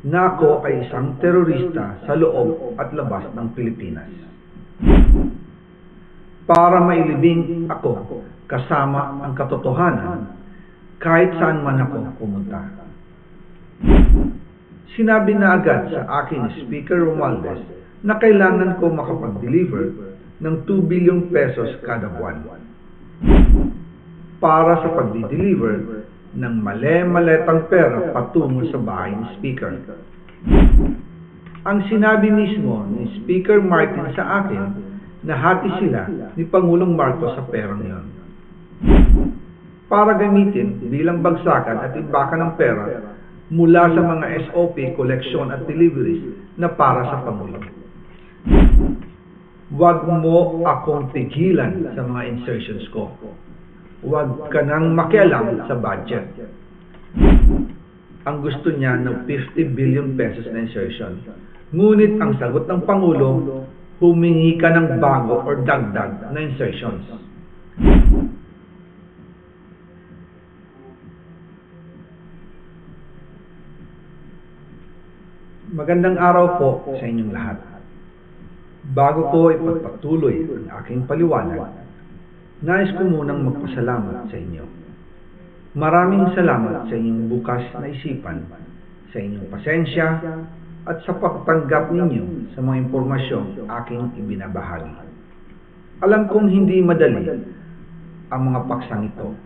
na ako ay isang terorista sa loob at labas ng Pilipinas. Para mailibing ako kasama ang katotohanan kahit saan man ako pumunta. Sinabi na agad sa akin ni Speaker Romualdez na kailangan ko makapag-deliver ng 2 billion pesos kada buwan para sa pagdi-deliver ng male-maletang pera patungo sa bahay ni Speaker. Ang sinabi mismo ni Speaker Martin sa akin na hati sila ni Pangulong Marcos sa perang yon para gamitin bilang bagsakan at imbakan ng pera mula sa mga SOP, collection at deliveries na para sa Pangulo. Huwag mo akong pigilan sa mga insertions ko. Huwag ka nang makialam sa budget. Ang gusto niya ng 50 billion pesos na insertion. Ngunit ang sagot ng Pangulo, humingi ka ng bago or dagdag na insertions. Magandang araw po sa inyong lahat. Bago ko ipagpatuloy ang aking paliwanag, nais ko munang magpasalamat sa inyo. Maraming salamat sa inyong bukas na isipan, sa inyong pasensya, at sa pagtanggap ninyo sa mga impormasyong aking ibinabahagi. Alam kong hindi madali ang mga paksang ito.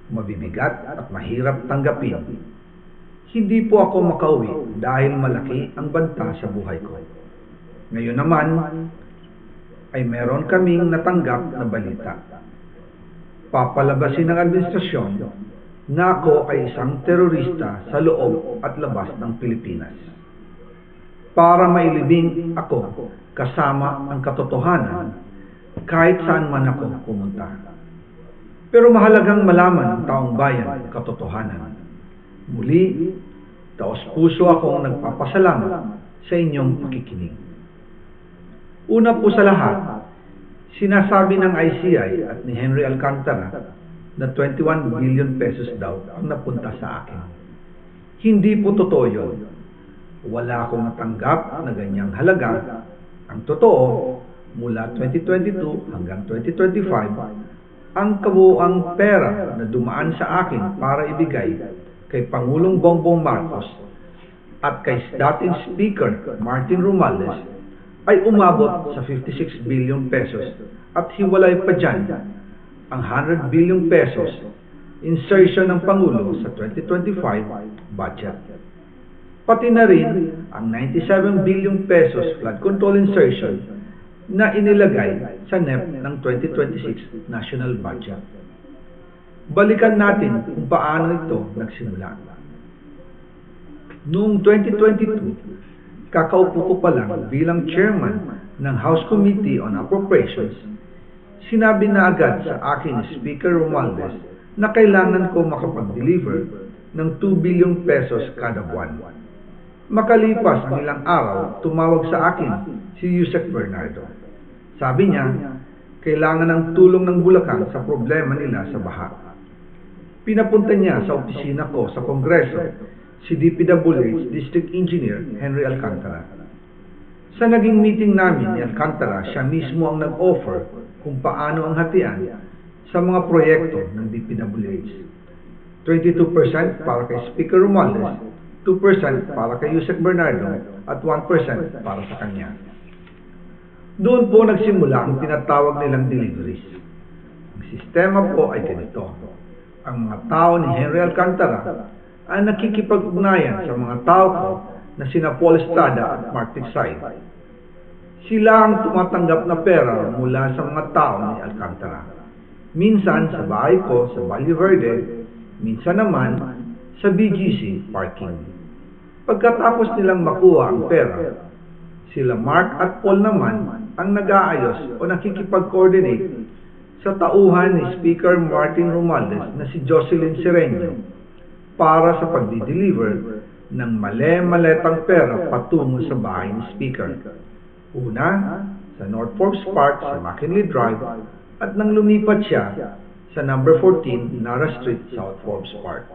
Mabibigat at mahirap tanggapin. Hindi po ako makauwi dahil malaki ang banta sa buhay ko. Ngayon naman, ay meron kaming natanggap na balita. Papalabasin ng administrasyon na ako ay isang terorista sa loob at labas ng Pilipinas. Para mailibing ako kasama ang katotohanan kahit saan man ako pumunta. Pero mahalagang malaman ng taong bayan ang katotohanan. Muli, taos-puso akong nagpapasalamat sa inyong pakikinig. Una po sa lahat, sinasabi ng ICI at ni Henry Alcantara na 21 billion pesos daw ang napunta sa akin. Hindi po totoo yun. Wala akong natanggap na ganyang halaga. Ang totoo, mula 2022 hanggang 2025, ang kabuuang pera na dumaan sa akin para ibigay kay Pangulong Bongbong Marcos at kay dating Speaker Martin Romualdez ay umabot sa 56 billion pesos at hiwalay pa dyan ang 100 billion pesos insertion ng Pangulo sa 2025 budget. Pati na rin ang 97 billion pesos flood control insertion na inilagay sa NEP ng 2026 national budget. Balikan natin kung paano ito nagsimula. Noong 2022, kakaupo ko pa lang bilang chairman ng House Committee on Appropriations, sinabi na agad sa akin ni Speaker Romualdez na kailangan ko makapag-deliver ng 2 billion pesos kada buwan. Makalipas ang ilang araw, tumawag sa akin si Yusek Bernardo. Sabi niya, kailangan ng tulong ng Bulacan sa problema nila sa baha. Pinapunta niya sa opisina ko sa Kongreso si DPWH District Engineer Henry Alcantara. Sa naging meeting namin ni Alcantara, siya mismo ang nag-offer kung paano ang hatian sa mga proyekto ng DPWH. 22% para kay Speaker Romualdez, 2% para kay Yusek Bernardo at 1% para sa kanya. Doon po nagsimula ang tinatawag nilang deliveries. Ang sistema po ay ganito. Ang mga tao ni Henry Alcantara ay nakikipag-ugnayan sa mga tao ko na sina Paul Estrada at Mark Tiksay. Sila ang tumatanggap na pera mula sa mga tao ni Alcantara. Minsan sa bahay ko sa Valle Verde, minsan naman sa BGC parking. Pagkatapos nilang makuha ang pera, sila Mark at Paul naman ang nag-aayos o nakikipag-coordinate sa tauhan ni Speaker Martin Romualdez na si Jocelyn Sereno para sa pagdi-deliver ng male-maletang pera patungo sa bahay ni Speaker. Una, sa North Forbes Park sa McKinley Drive at nang lumipat siya sa number 14 Nara Street, South Forbes Park.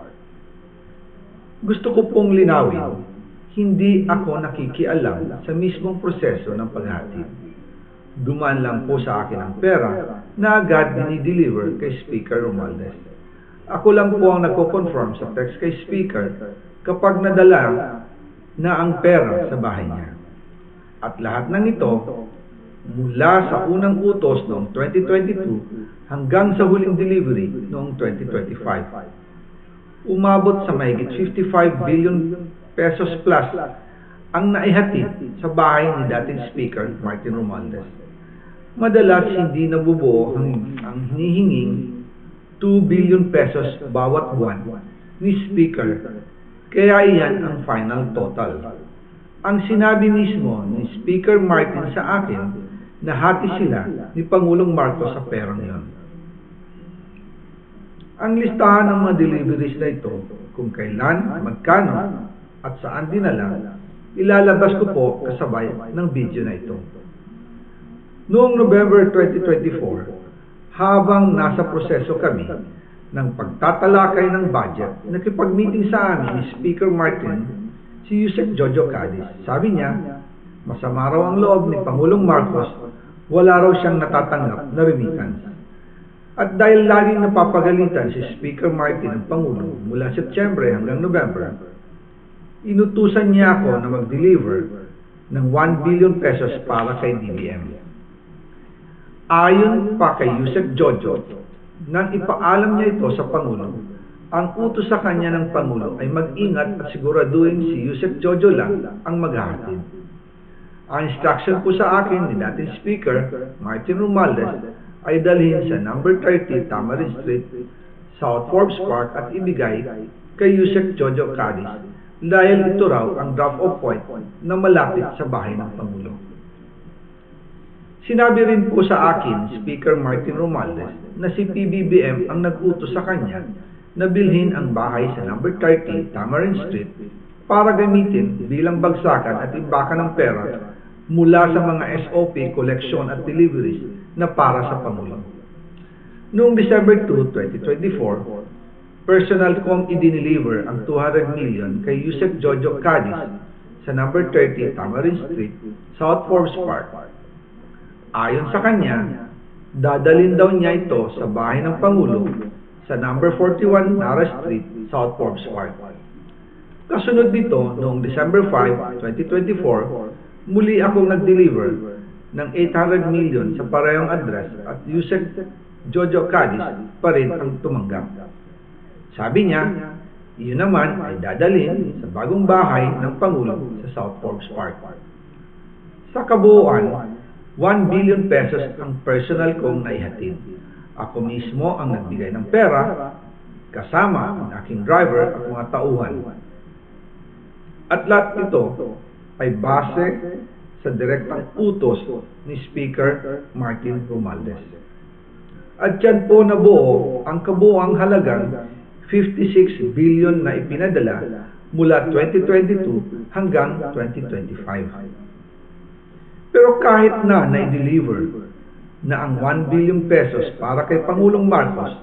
Gusto ko pong linawin, hindi ako nakikialam sa mismong proseso ng paghatid. Dumaan lang po sa akin ang pera na agad dinideliver kay Speaker Romualdez. Ako lang po ang nagko-confirm sa text kay Speaker kapag nadala na ang pera sa bahay niya. At lahat ng ito, mula sa unang utos noong 2022 hanggang sa huling delivery noong 2025. Umabot sa mahigit 55 billion pesos plus ang naihatid sa bahay ni dating Speaker Martin Romualdez. Madalas hindi nabubuo ang hinihinging 2 billion pesos bawat buwan ni Speaker, kaya iyan ang final total. Ang sinabi mismo ni Speaker Martin sa akin na hati sila ni Pangulong Marcos sa perang yon. Ang listahan ng mga deliveries na ito, kung kailan, magkano, at saan dinala, ilalabas ko po kasabay ng video na ito. Noong November 2024, habang nasa proseso kami ng pagtatalakay ng budget, nakipag-meeting sa amin ni Speaker Martin si Yusek Jojo Cadiz. Sabi niya, masama raw ang loob ni Pangulong Marcos, wala raw siyang natatanggap na remittance. At dahil laging napapagalitan si Speaker Martin ng Pangulo mula Setyembre hanggang November, inutusan niya ako na mag-deliver ng 1 billion pesos para kay DBM. Ayon pa kay Yusek Jojo, nang ipaalam niya ito sa Pangulo, ang utos sa kanya ng Pangulo ay mag-ingat at siguraduhin si Yusek Jojo lang ang maghahatid. Ang instruction po sa akin ni dating Speaker Martin Romualdez ay dalhin sa number 30 Tamarin Street, South Forbes Park at ibigay kay Yusek Jojo Cadiz dahil ito raw ang drop-off point na malapit sa bahay ng Pangulo. Sinabi rin po sa akin ni Speaker Martin Romualdez na si PBBM ang nag-utos sa kanya na bilhin ang bahay sa number 30 Tamarin Street para gamitin bilang bagsakan at imbakan ng pera mula sa mga SOP, collection at deliveries na para sa Pangulo. Noong December 2, 2024, personal kong i-deliver ang 200 million kay Yusek Jojo Cadiz sa number 30 Tamarin Street, South Forbes Park. Ayon sa kanya, dadalhin daw niya ito sa bahay ng Pangulo sa number 41 Nara Street, South Forbes Park. Kasunod nito, noong December 5, 2024, muli akong nag-deliver ng 800 million sa parehong address at Yusek Jojo Cadiz pa rin ang tumanggap. Sabi niya, iyon naman ay dadalhin sa bagong bahay ng Pangulo sa South Forbes Park. Sa kabuuan, 1 billion pesos ang personal kong naihatid. Ako mismo ang nagbigay ng pera, kasama ang aking driver at mga tauhan. At lahat ito ay base sa direktang utos ni Speaker Martin Romualdez. At yan po nabuo ang kabuuang halagang 56 billion na ipinadala mula 2022 hanggang 2025. Pero kahit na na-deliver na ang 1 billion pesos para kay Pangulong Marcos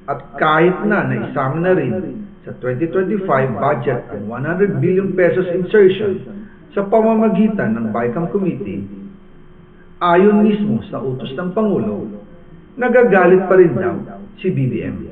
at kahit na naisama na rin sa 2025 budget ang 100 billion pesos insertion sa pamamagitan ng BICAM Committee, ayon mismo sa utos ng Pangulo, nagagalit pa rin daw si BBM.